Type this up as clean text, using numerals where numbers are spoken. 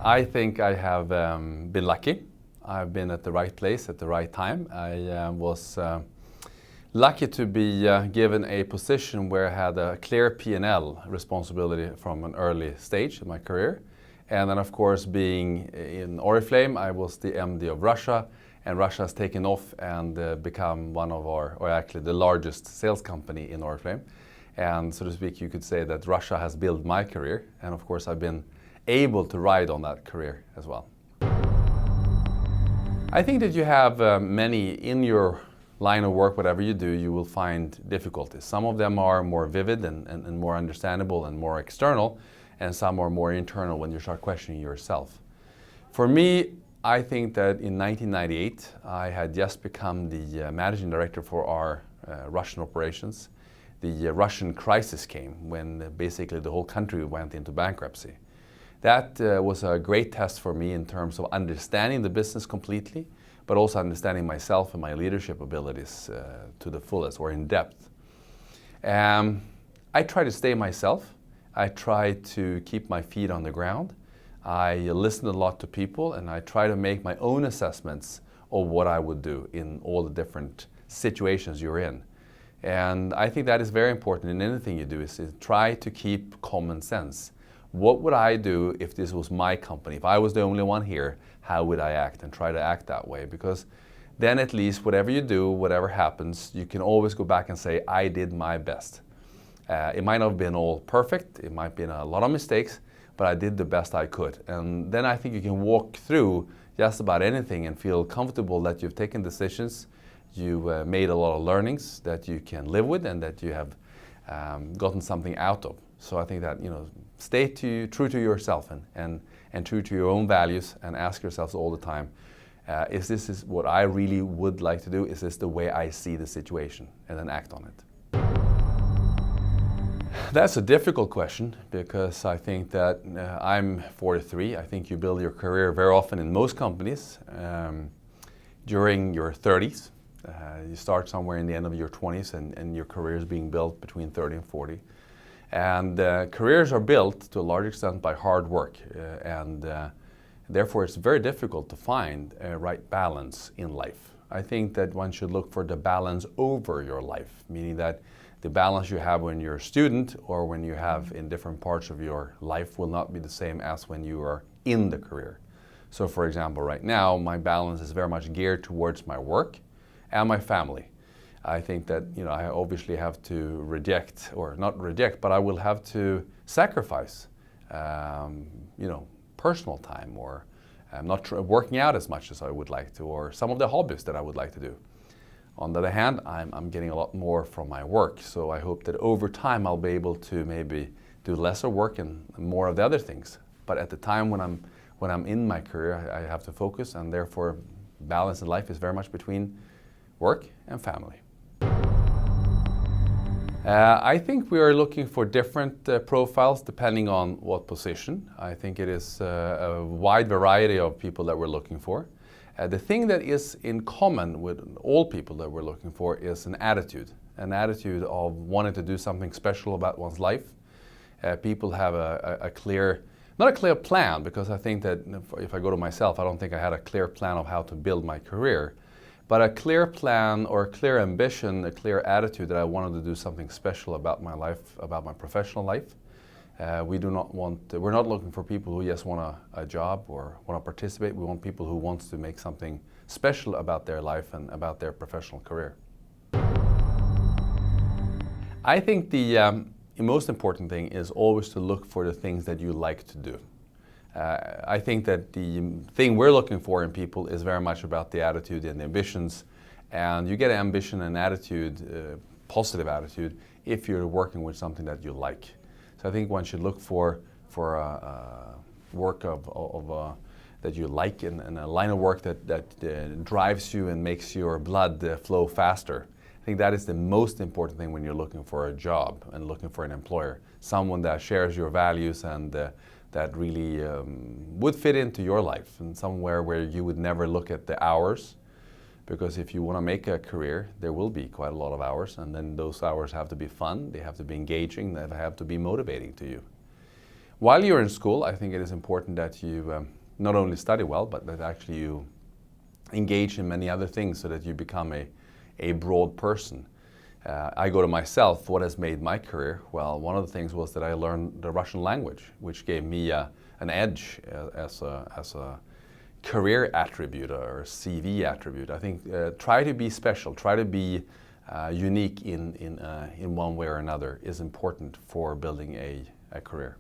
I think I have been lucky. I've been at the right place at the right time. I was lucky to be given a position where I had a clear P&L responsibility from an early stage in my career. And then of course being in Oriflame, I was the MD of Russia, and Russia has taken off and become one of our, or actually the largest sales company in Oriflame. And so to speak, you could say that Russia has built my career, and of course I've been able to ride on that career as well. I think that you have many in your line of work, whatever you do, you will find difficulties. Some of them are more vivid and more understandable and more external, and some are more internal when you start questioning yourself. For me, I think that in 1998, I had just become the managing director for our Russian operations. The Russian crisis came when basically the whole country went into bankruptcy. That was a great test for me in terms of understanding the business completely, but also understanding myself and my leadership abilities to the fullest or in depth. I try to stay myself. I try to keep my feet on the ground. I listen a lot to people, and I try to make my own assessments of what I would do in all the different situations you're in. And I think that is very important in anything you do, is to try to keep common sense. What would I do if this was my company? If I was the only one here, how would I act? And try to act that way, because then at least whatever you do, whatever happens, you can always go back and say, I did my best. It might not have been all perfect, it might have been a lot of mistakes, but I did the best I could. And then I think you can walk through just about anything and feel comfortable that you've taken decisions, you've made a lot of learnings that you can live with and that you have gotten something out of. So I think that, stay true to yourself and true to your own values, and ask yourselves all the time, is this what I really would like to do? Is this the way I see the situation? And then act on it. That's a difficult question, because I think that I'm 43. I think you build your career very often in most companies during your 30s. You start somewhere in the end of your 20s, and your career is being built between 30 and 40. And careers are built to a large extent by hard work, and therefore it's very difficult to find a right balance in life. I think that one should look for the balance over your life, meaning that the balance you have when you're a student or when you have in different parts of your life will not be the same as when you are in the career. So for example, right now, my balance is very much geared towards my work and my family. I think that I obviously have to reject, or not reject, but I will have to sacrifice personal time, or I'm not working out as much as I would like to, or some of the hobbies that I would like to do. On the other hand, I'm getting a lot more from my work, so I hope that over time I'll be able to maybe do lesser work and more of the other things. But at the time when I'm in my career, I have to focus, and therefore balance in life is very much between work and family. I think we are looking for different profiles depending on what position. I think it is a wide variety of people that we're looking for. The thing that is in common with all people that we're looking for is an attitude of wanting to do something special about one's life. People have a clear, not a clear plan, because I think that if I go to myself, I don't think I had a clear plan of how to build my career. But a clear plan or a clear ambition, a clear attitude that I wanted to do something special about my life, about my professional life. We're not looking for people who just want a job or want to participate. We want people who want to make something special about their life and about their professional career. I think the most important thing is always to look for the things that you like to do. I think that the thing we're looking for in people is very much about the attitude and the ambitions, and you get ambition and attitude, positive attitude, if you're working with something that you like. So I think one should look for work that you like, and a line of work that drives you and makes your blood flow faster. I think that is the most important thing when you're looking for a job and looking for an employer. Someone that shares your values and that really would fit into your life, and somewhere where you would never look at the hours, because if you want to make a career, there will be quite a lot of hours, and then those hours have to be fun, they have to be engaging, they have to be motivating to you. While you're in school, I think it is important that you not only study well, but that actually you engage in many other things so that you become a broad person. I go to myself, what has made my career? Well, one of the things was that I learned the Russian language, which gave me an edge as a career attribute or CV attribute. I think try to be special, try to be unique in one way or another is important for building a career.